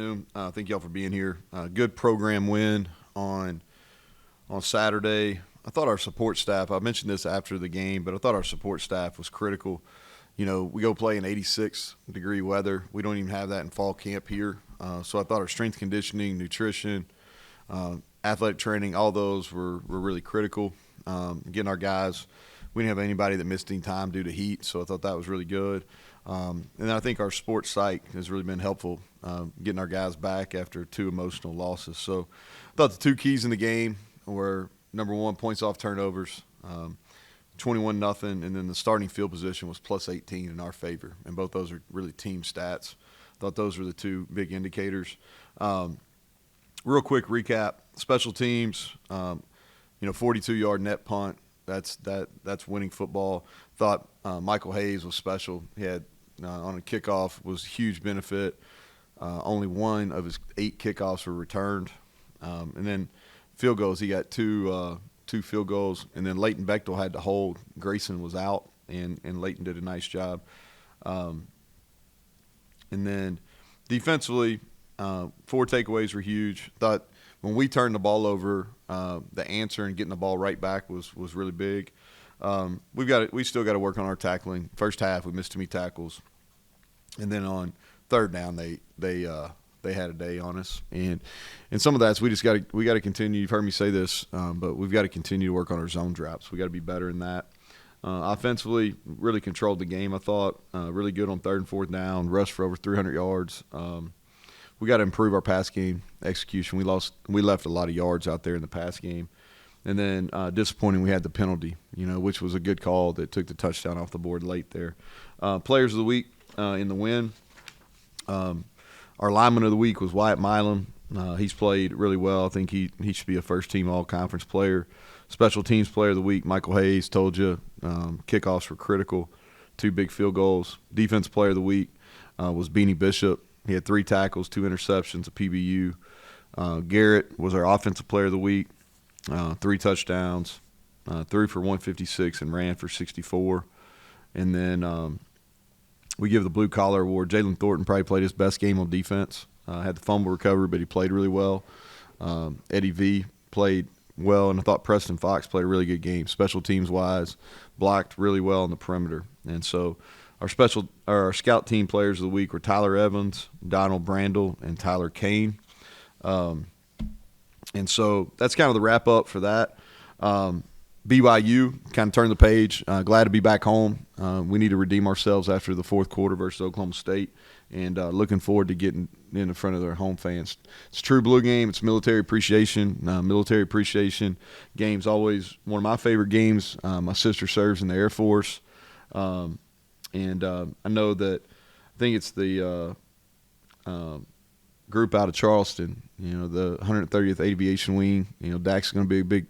Thank y'all for being here. Good program win on Saturday. I thought our support staff, I mentioned this after the game, but I thought our support staff was critical. You know, we go play in 86-degree weather. We don't even have that in fall camp here. So I thought our strength conditioning, nutrition, athletic training, all those were really critical. Getting our guys, we didn't have anybody that missed any time due to heat, so I thought that was really good. And I think our sports psych has really been helpful, getting our guys back after two emotional losses. So I thought the two keys in the game were, number one, points off turnovers, 21-0, and then the starting field position was plus 18 in our favor. And both those are really team stats. I thought those were the two big indicators. Real quick recap, special teams, 42-yard net punt. That's winning football. Thought Michael Hayes was special. He had on a kickoff was a huge benefit. Only one of his 8 kickoffs were returned, and then field goals. He got two field goals, and then Leighton Bechtel had to hold. Grayson was out, and Leighton did a nice job. And then defensively, 4 takeaways were huge. Thought when we turned the ball over, the answer and getting the ball right back was really big. We still got to work on our tackling. First half, we missed too many tackles, and then on third down, they had a day on us, and some of that's we got to continue. You've heard me say this, but we've got to continue to work on our zone drops. We got to be better in that. Offensively, really controlled the game. I thought really good on third and fourth down, rushed for over 300 yards. We got to improve our pass game execution. We left a lot of yards out there in the pass game. And then disappointing, we had the penalty, which was a good call that took the touchdown off the board late there. Players of the week in the win. Our lineman of the week was Wyatt Milam. He's played really well. I think he should be a first-team all-conference player. Special teams player of the week, Michael Hayes, told you. Kickoffs were critical. 2 big field goals. Defense player of the week was Beanie Bishop. He had 3 tackles, 2 interceptions, a PBU. Garrett was our offensive player of the week. 3 touchdowns, threw for 156 and ran for 64. And then we give the blue collar award. Jalen Thornton probably played his best game on defense. Had the fumble recovery, but he played really well. Eddie V played well, and I thought Preston Fox played a really good game, special teams wise, blocked really well on the perimeter. And so our scout team players of the week were Tyler Evans, Donald Brandel, and Tyler Kane. And so that's kind of the wrap up for that. BYU kind of turned the page. Glad to be back home. We need to redeem ourselves after the fourth quarter versus Oklahoma State, and looking forward to getting in front of their home fans. It's a true blue game. It's military appreciation. Military appreciation game's always one of my favorite games. My sister serves in the Air Force, and I know that I think it's the group out of Charleston, the 130th Aviation Wing. Dak's going to be a big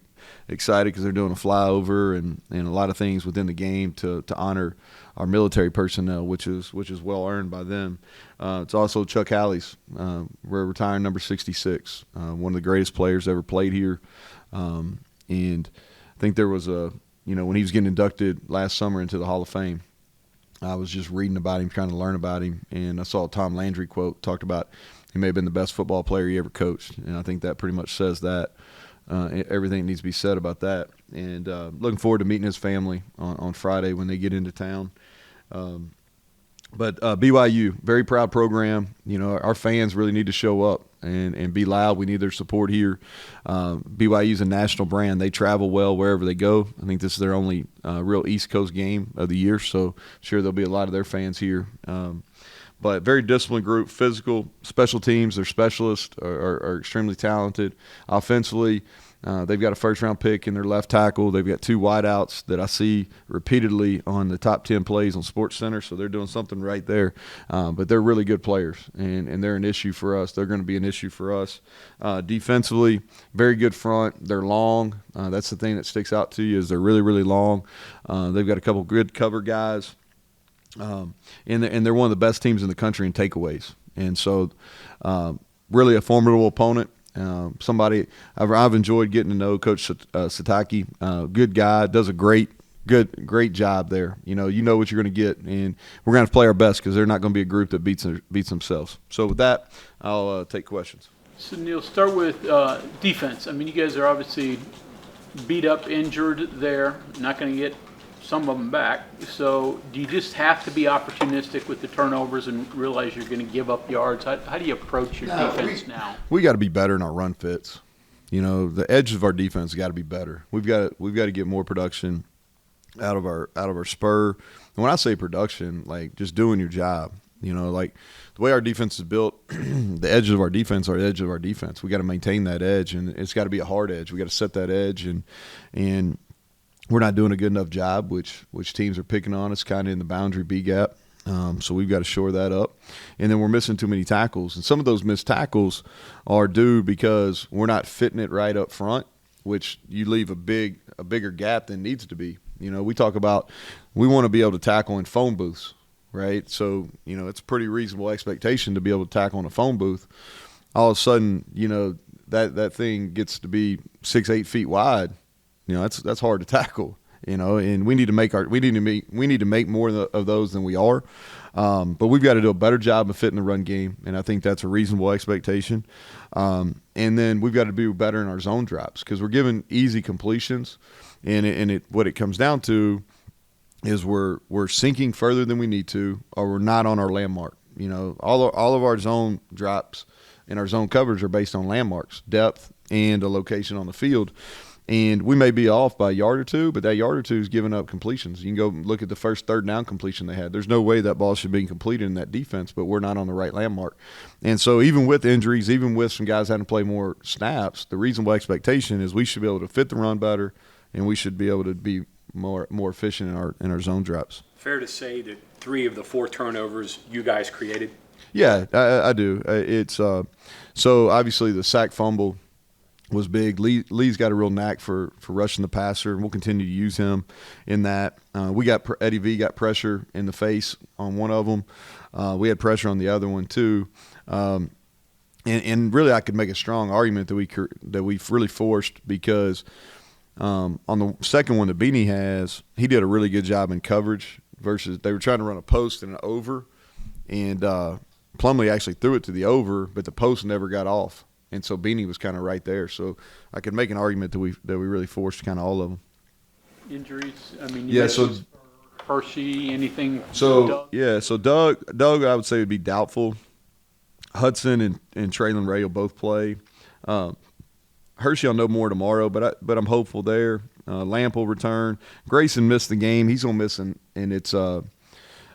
excited because they're doing a flyover and a lot of things within the game to honor our military personnel, which is well earned by them. It's also Chuck Halley's. We're retiring number 66, one of the greatest players ever played here. And I think there was when he was getting inducted last summer into the Hall of Fame, I was just reading about him, trying to learn about him, and I saw a Tom Landry quote, talked about he may have been the best football player he ever coached, and I think that pretty much says that. Everything needs to be said about that. And looking forward to meeting his family on Friday when they get into town. But BYU, very proud program. Our fans really need to show up and be loud. We need their support here. BYU is a national brand. They travel well wherever they go. I think this is their only real East Coast game of the year, so sure there'll be a lot of their fans here. But very disciplined group, physical, special teams. Their specialists are extremely talented. Offensively, they've got a first-round pick in their left tackle. They've got 2 wideouts that I see repeatedly on the top 10 plays on SportsCenter, so they're doing something right there. But they're really good players, and they're an issue for us. They're going to be an issue for us. Defensively, very good front. They're long. That's the thing that sticks out to you is they're really, really long. They've got a couple good cover guys. And they're one of the best teams in the country in takeaways. And so really a formidable opponent. Somebody I've enjoyed getting to know Coach Sataki. Good guy, does a great great job there. You know what you're going to get, and we're going to play our best because they're not going to be a group that beats themselves. So with that, I'll take questions. So Neal, start with defense. I mean, you guys are obviously beat up, injured there, not going to get some of them back. So do you just have to be opportunistic with the turnovers and realize you're going to give up yards? How do you approach your defense now? We got to be better in our run fits. The edge of our defense got to be better. We've got to get more production out of our spur. And when I say production, like just doing your job. Like the way our defense is built, the edges of our defense are the edge of our defense. We got to maintain that edge, and it's got to be a hard edge. We got to set that edge, and we're not doing a good enough job, which teams are picking on us kind of in the boundary B gap. So we've got to shore that up. And then we're missing too many tackles. And some of those missed tackles are due because we're not fitting it right up front, which you leave a bigger gap than needs to be. We talk about we want to be able to tackle in phone booths, right? So, it's a pretty reasonable expectation to be able to tackle in a phone booth. All of a sudden, that thing gets to be 6-8 feet wide. That's hard to tackle. And we need to make more of those than we are. But we've got to do a better job of fitting the run game, and I think that's a reasonable expectation. And then we've got to be better in our zone drops because we're giving easy completions, and what it comes down to is we're sinking further than we need to, or we're not on our landmark. All of our zone drops and our zone coverage are based on landmarks, depth, and a location on the field. And we may be off by a yard or two, but that yard or two is giving up completions. You can go look at the first third down completion they had. There's no way that ball should be completed in that defense, but we're not on the right landmark. And so even with injuries, even with some guys having to play more snaps, the reasonable expectation is we should be able to fit the run better, and we should be able to be more efficient in our zone drops. Fair to say that 3 of the 4 turnovers you guys created? Yeah, I do. It's so obviously the sack fumble was big. Lee's got a real knack for rushing the passer, and we'll continue to use him in that. Eddie V got pressure in the face on one of them. We had pressure on the other one too. And really I could make a strong argument that we've really forced because on the second one that Beanie has, he did a really good job in coverage versus they were trying to run a post and an over, and Plumlee actually threw it to the over, but the post never got off. And so Beanie was kind of right there. So I could make an argument that we really forced kind of all of them. Injuries? I mean, Hershey, anything? So Doug, I would say would be doubtful. Hudson and Traylon Ray will both play. Hershey, I'll know more tomorrow, but I'm hopeful there. Lamp will return. Grayson missed the game. He's gonna miss, and it's kind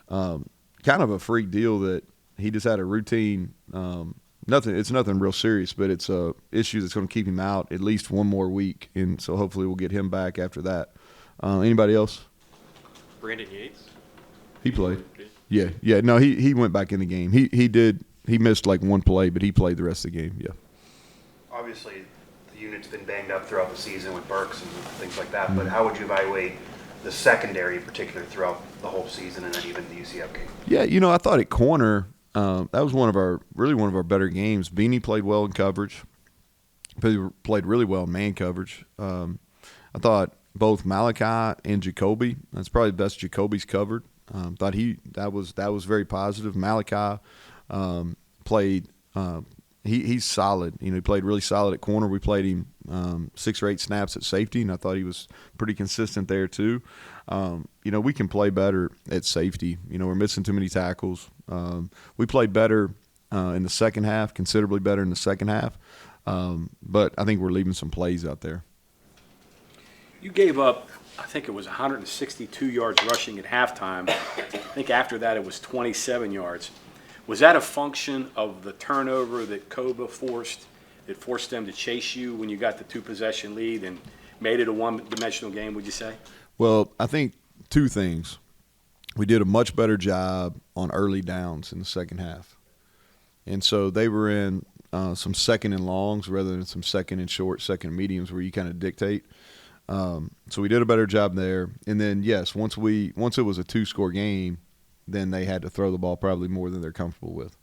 of a freak deal that he just had a routine. It's nothing real serious, but it's a issue that's going to keep him out at least one more week, and so hopefully we'll get him back after that. Anybody else? Brandon Yates? He played. Yeah. No, he went back in the game. He did. He missed like one play, but he played the rest of the game. Yeah. Obviously, the unit's been banged up throughout the season with Burks and things like that. But how would you evaluate the secondary in particular throughout the whole season and then even the UCF game? Yeah, I thought at corner. That was one of our better games. Beanie played well in coverage. Played really well in man coverage. I thought both Malachi and Jacoby. That's probably the best Jacoby's covered. Thought that was very positive. Malachi played. He's solid. He played really solid at corner. We played him 6 or 8 snaps at safety, and I thought he was pretty consistent there too. We can play better at safety. We're missing too many tackles. We played better in the second half, considerably better in the second half. But I think we're leaving some plays out there. You gave up, I think it was 162 yards rushing at halftime. I think after that it was 27 yards. Was that a function of the turnover that Koba forced, that forced them to chase you when you got the 2-possession lead and made it a one-dimensional game, would you say? Well, I think 2 things. We did a much better job on early downs in the second half. And so they were in some second and longs rather than some second and short, second and mediums where you kind of dictate. So we did a better job there. And then, yes, once it was a 2-score game, then they had to throw the ball probably more than they're comfortable with.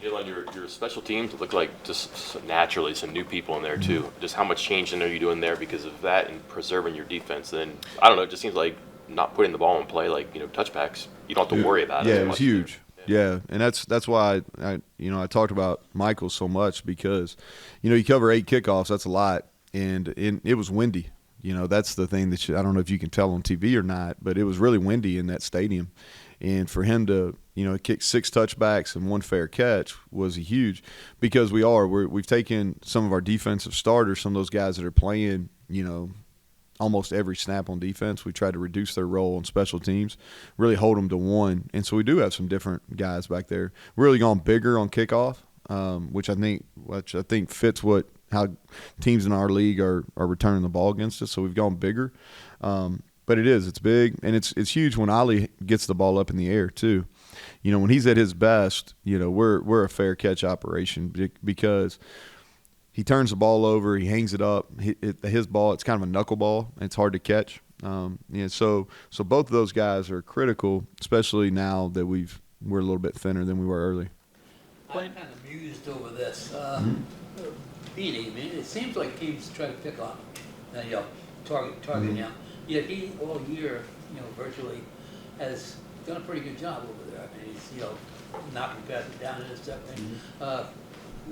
Neal, on your special teams, it looked like just naturally some new people in there too. Just how much changing are you doing there because of that and preserving your defense? Then I don't know. It just seems like not putting the ball in play, like touchbacks. You don't have to worry about it. Yeah, as it was much. huge. Yeah, and that's why I talked about Michael so much because you cover 8 kickoffs. That's a lot, and it was windy. That's the thing that I don't know if you can tell on TV or not, but it was really windy in that stadium. And for him to, kick 6 touchbacks and 1 fair catch was huge because we've taken some of our defensive starters, some of those guys that are playing, almost every snap on defense. We tried to reduce their role on special teams, really hold them to 1. And so we do have some different guys back there. Really gone bigger on kickoff, which I think fits how teams in our league are returning the ball against us. So we've gone bigger. But it's big, and it's huge when Ollie gets the ball up in the air too. When he's at his best, we're a fair catch operation because he turns the ball over, he hangs it up. His ball, it's kind of a knuckleball. It's hard to catch. So both of those guys are critical, especially now that we're a little bit thinner than we were early. I'm kind of amused over this. Beanie, I mean, it seems like teams try to pick on him, target him. Yet he all year, virtually has done a pretty good job over there. I mean, he's knocking passes down and stuff.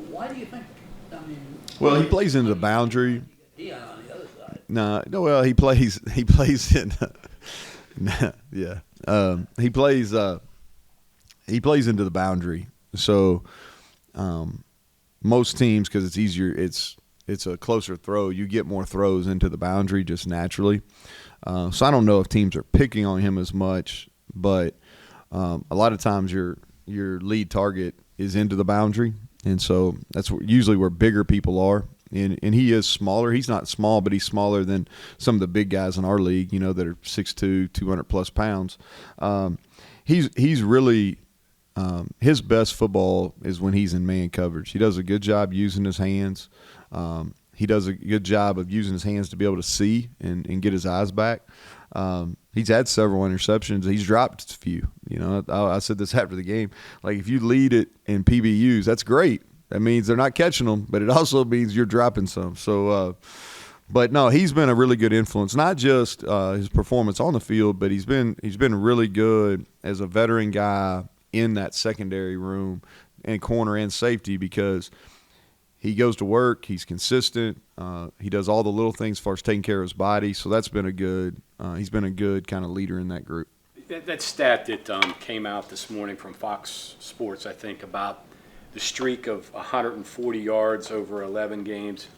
Why do you think? I mean, well, he plays into the boundary. Dion on the other side. No. Well, he plays in. Yeah. He plays into the boundary. So, most teams, because it's easier, it's a closer throw. You get more throws into the boundary just naturally. So I don't know if teams are picking on him as much, but a lot of times your lead target is into the boundary, and so that's usually where bigger people are. And he is smaller. He's not small, but he's smaller than some of the big guys in our league, that are 6'2", 200-plus pounds. He's really his best football is when he's in man coverage. He does a good job using his hands. He does a good job of using his hands to be able to see and get his eyes back. He's had several interceptions. He's dropped a few. I said this after the game. Like, if you lead it in PBUs, that's great. That means they're not catching them, but it also means you're dropping some. So, but no, he's been a really good influence. Not just his performance on the field, but he's been really good as a veteran guy in that secondary room and corner and safety because he goes to work. He's consistent. He does all the little things as far as taking care of his body. So that's been he's been a good kind of leader in that group. That stat that came out this morning from Fox Sports, I think, about the streak of 140 yards over 11 games.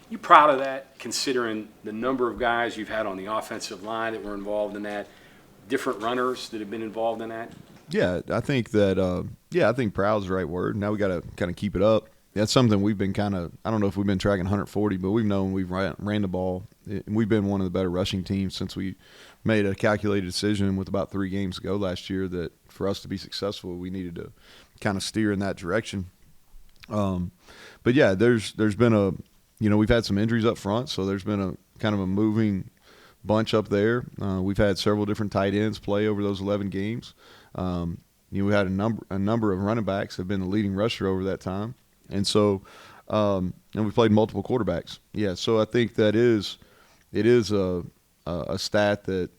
You proud of that, considering the number of guys you've had on the offensive line that were involved in that, different runners that have been involved in that? Yeah, I think that I think proud is the right word. Now we got to kind of keep it up. That's something we've been I don't know if we've been tracking 140, but we've known we've ran the ball. We've been one of the better rushing teams since we made a calculated decision with about 3 games to go last year that for us to be successful, we needed to kind of steer in that direction. But yeah, there's been we've had some injuries up front, so there's been a kind of a moving bunch up there. We've had several different tight ends play over those 11 games. We had a number of running backs have been the leading rusher over that time. And so, and we played multiple quarterbacks. Yeah, so I think it is a stat that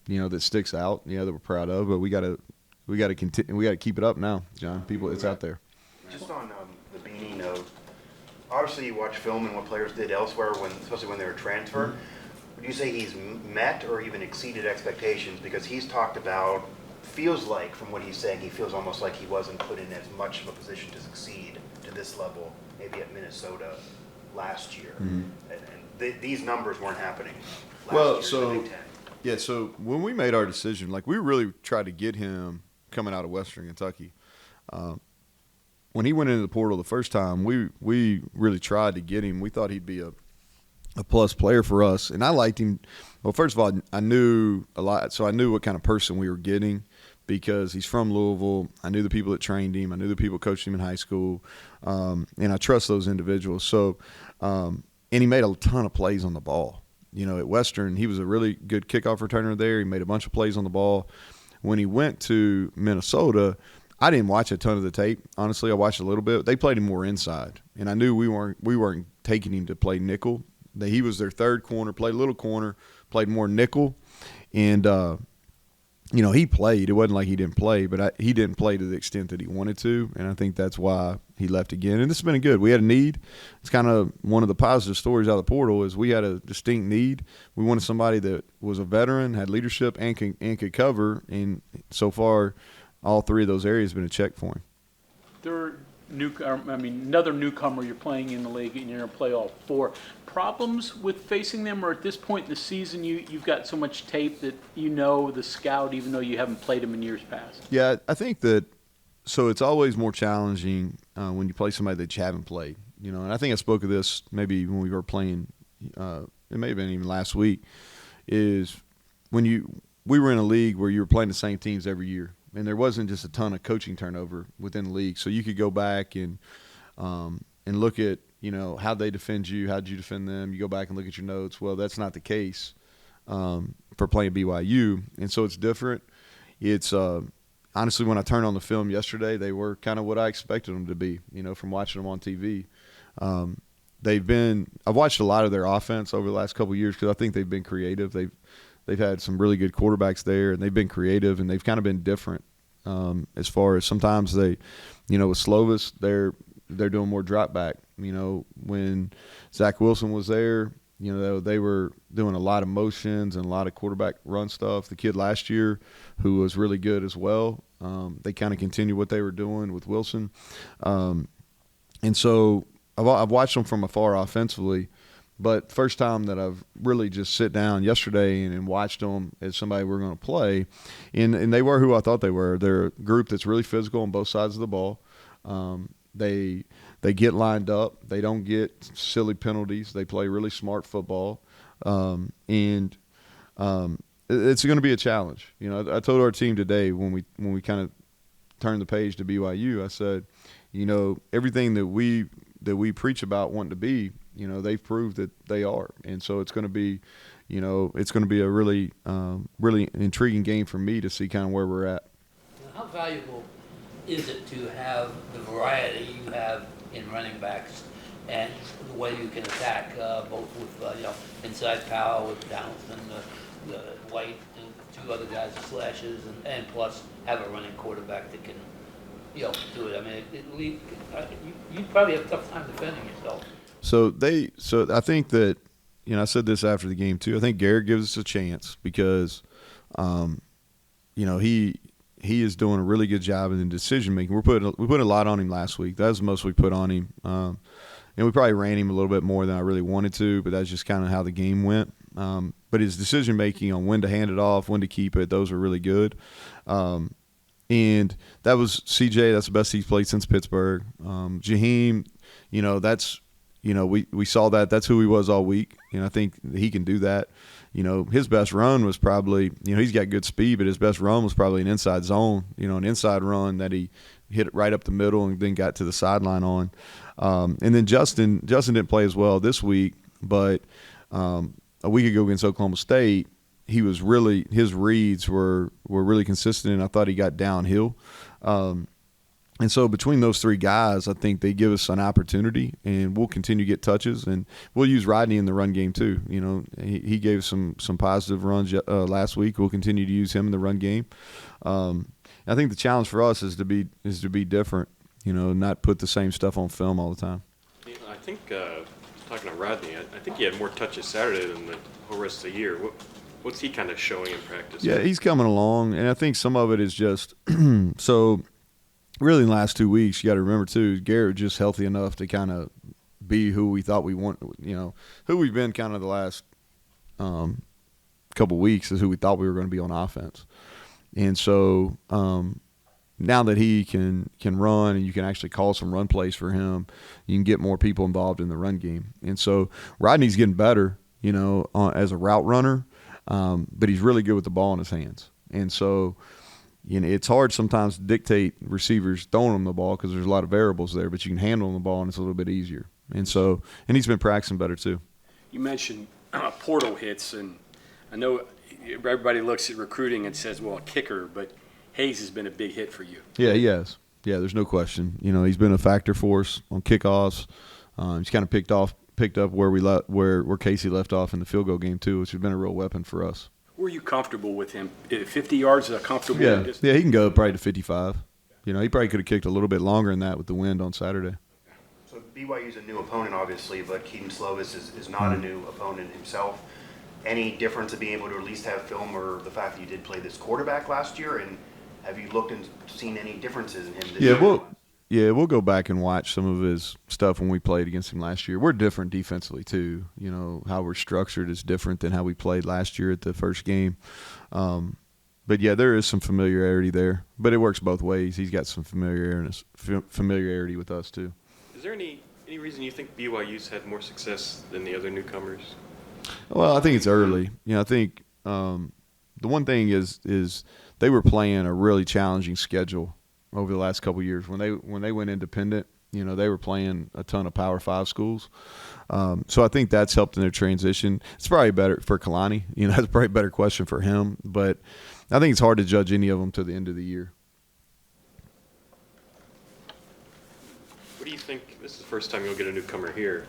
that sticks out. Yeah, that we're proud of. But we got to continue. We got to keep it up now, John. People, it's out there. Just on the Beanie note, obviously you watch film and what players did elsewhere, especially when they were transferred. Would you say he's met or even exceeded expectations? Because he's talked about, feels like from what he's saying, he feels almost like he wasn't put in as much of a position to succeed to this level, maybe at Minnesota last year. And these numbers weren't happening last year in the Big Ten. Yeah, so when we made our decision, like we really tried to get him coming out of Western Kentucky. When he went into the portal the first time, we really tried to get him. We thought he'd be a plus player for us, and I liked him. Well, first of all, I knew a lot, so I knew what kind of person we were getting because he's from Louisville. I knew the people that trained him. I knew the people coached him in high school, and I trust those individuals. So, and he made a ton of plays on the ball. At Western, he was a really good kickoff returner there. He made a bunch of plays on the ball. When he went to Minnesota, I didn't watch a ton of the tape. Honestly, I watched a little bit. They played him more inside, and I knew we weren't taking him to play nickel. He was their third corner, played a little corner, played more nickel, and he played. It wasn't like he didn't play, but he didn't play to the extent that he wanted to, and I think that's why he left again. And this has been good. We had a need. It's kind of one of the positive stories out of the portal is we had a distinct need. We wanted somebody that was a veteran, had leadership, and could cover, and so far all three of those areas have been a check for him. Another newcomer you're playing in the league, and you're going to play all four. Problems with facing them, or at this point in the season, you've got so much tape that you know the scout, even though you haven't played him in years past? Yeah, I think that so it's always more challenging when you play somebody that you haven't played. And I think I spoke of this maybe when we were playing, it may have been even last week, is when we were in a league where you were playing the same teams every year. And there wasn't just a ton of coaching turnover within the league. So you could go back and look at, how they defend you, how did you defend them. You go back and look at your notes. Well, that's not the case for playing BYU. And so it's different. It's honestly, when I turned on the film yesterday, they were kind of what I expected them to be, from watching them on TV. I've watched a lot of their offense over the last couple of years because I think they've been creative. They've had some really good quarterbacks there, and they've been creative, and they've kind of been different as far as sometimes they, with Slovis, they're doing more drop back. When Zach Wilson was there, they were doing a lot of motions and a lot of quarterback run stuff. The kid last year, who was really good as well, they kind of continued what they were doing with Wilson. And so I've watched them from afar offensively. But first time that I've really just sit down yesterday and watched them as somebody we're going to play, and they were who I thought they were. They're a group that's really physical on both sides of the ball. They get lined up. They don't get silly penalties. They play really smart football, and it's going to be a challenge. I told our team today when we kind of turned the page to BYU, I said, everything that we preach about wanting to be. They've proved that they are, and so it's going to be, a really, really intriguing game for me to see kind of where we're at. How valuable is it to have the variety you have in running backs and the way you can attack both with inside power with Donaldson, White, and two other guys with slashes, and plus have a running quarterback that can do it. I mean, you probably have a tough time defending yourself. So I think that, I said this after the game too. I think Garrett gives us a chance because, he is doing a really good job in the decision making. We put a lot on him last week. That was the most we put on him, and we probably ran him a little bit more than I really wanted to. But that's just kind of how the game went. But his decision making on when to hand it off, when to keep it, those are really good. And that was CJ. That's the best he's played since Pittsburgh. Jaheim, that's. We saw that. That's who he was all week. I think he can do that. His best run was probably, he's got good speed, but his best run was probably an inside zone, an inside run that he hit it right up the middle and then got to the sideline on. And then Justin didn't play as well this week, but a week ago against Oklahoma State, his reads were really consistent, and I thought he got downhill. And so between those three guys, I think they give us an opportunity, and we'll continue to get touches, and we'll use Rodney in the run game too. He gave some positive runs last week. We'll continue to use him in the run game. I think the challenge for us is to be different. Not put the same stuff on film all the time. I think talking to Rodney, I think he had more touches Saturday than the whole rest of the year. What's he kind of showing in practice? Yeah, he's coming along, and I think some of it is just so. Really, in the last 2 weeks, you got to remember, too, Garrett was just healthy enough to kind of be who we thought we want, who we've been kind of the last couple weeks is who we thought we were going to be on offense. And so now that he can run and you can actually call some run plays for him, you can get more people involved in the run game. And so Rodney's getting better, as a route runner, but he's really good with the ball in his hands. And so – it's hard sometimes to dictate receivers throwing them the ball because there's a lot of variables there, but you can handle the ball and it's a little bit easier. And he's been practicing better too. You mentioned portal hits, and I know everybody looks at recruiting and says, well, a kicker, but Hayes has been a big hit for you. Yeah, he has. Yeah, there's no question. You know, he's been a factor for us on kickoffs. He's kind of picked up where Casey left off in the field goal game too, which has been a real weapon for us. Were you comfortable with him? 50 yards is a comfortable Yeah, distance? yeah, he can go probably to 55. You know, he probably could have kicked a little bit longer than that with the wind on Saturday. So BYU's a new opponent, obviously, but Keaton Slovis is not a new opponent himself. Any difference of being able to at least have film, or the fact that you did play this quarterback last year, and have you looked and seen any differences in him this year? We'll go back and watch some of his stuff when we played against him last year. We're different defensively too. You know, how we're structured is different than how we played last year at the first game. But yeah, there is some familiarity there, but it works both ways. He's got some familiarity with us too. Is there any reason you think BYU's had more success than the other newcomers? Well, I think it's early. You know, I think the one thing is they were playing a really challenging schedule over the last couple of years. When they went independent, you know, they were playing a ton of Power 5 schools. So I think that's helped in their transition. It's probably better for Kalani. You know, that's probably a better question for him. But I think it's hard to judge any of them to the end of the year. What do you think? This is the first time you'll get a newcomer here.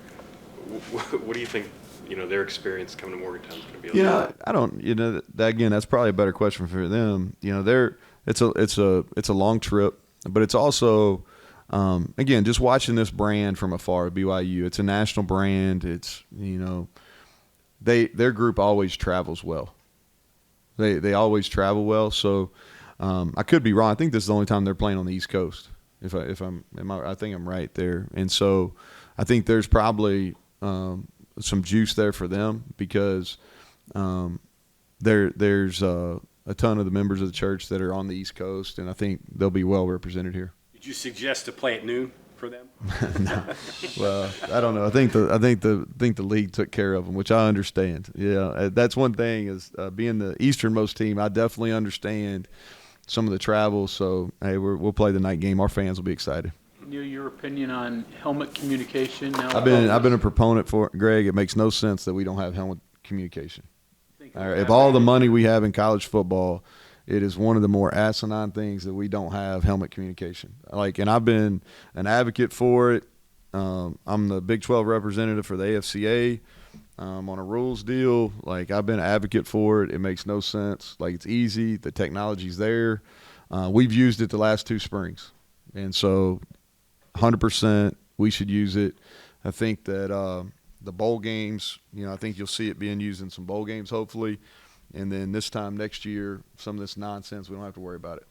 What do you think? You know, their experience coming to Morgantown is going to be like? Yeah, I don't. You know, again, that's probably a better question for them. You know, it's a long trip, but it's also again, just watching this brand from afar, BYU. It's a national brand. It's, you know, their group always travels well. They always travel well. So I could be wrong. I think this is the only time they're playing on the East Coast. I think I'm right there. And so I think there's probably some juice there for them because there's a ton of the members of the church that are on the East Coast, and I think they'll be well represented here. Did you suggest to play at noon for them? No. Well, I don't know. I think the league took care of them, which I understand. Yeah, that's one thing is being the easternmost team. I definitely understand some of the travel. So hey, we'll play the night game. Our fans will be excited. Neal, your opinion on helmet communication? Now, I've been a proponent for it, Greg. It makes no sense that we don't have helmet communication. All right, of all the money we have in college football, it is one of the more asinine things that we don't have helmet communication. And I've been an advocate for it. I'm the Big 12 representative for the AFCA on a rules deal. I've been an advocate for it. It makes no sense. It's easy. The technology's there. We've used it the last 2 springs, and so 100% we should use it. I think that the bowl games, I think you'll see it being used in some bowl games hopefully. And then this time next year, some of this nonsense, we don't have to worry about it.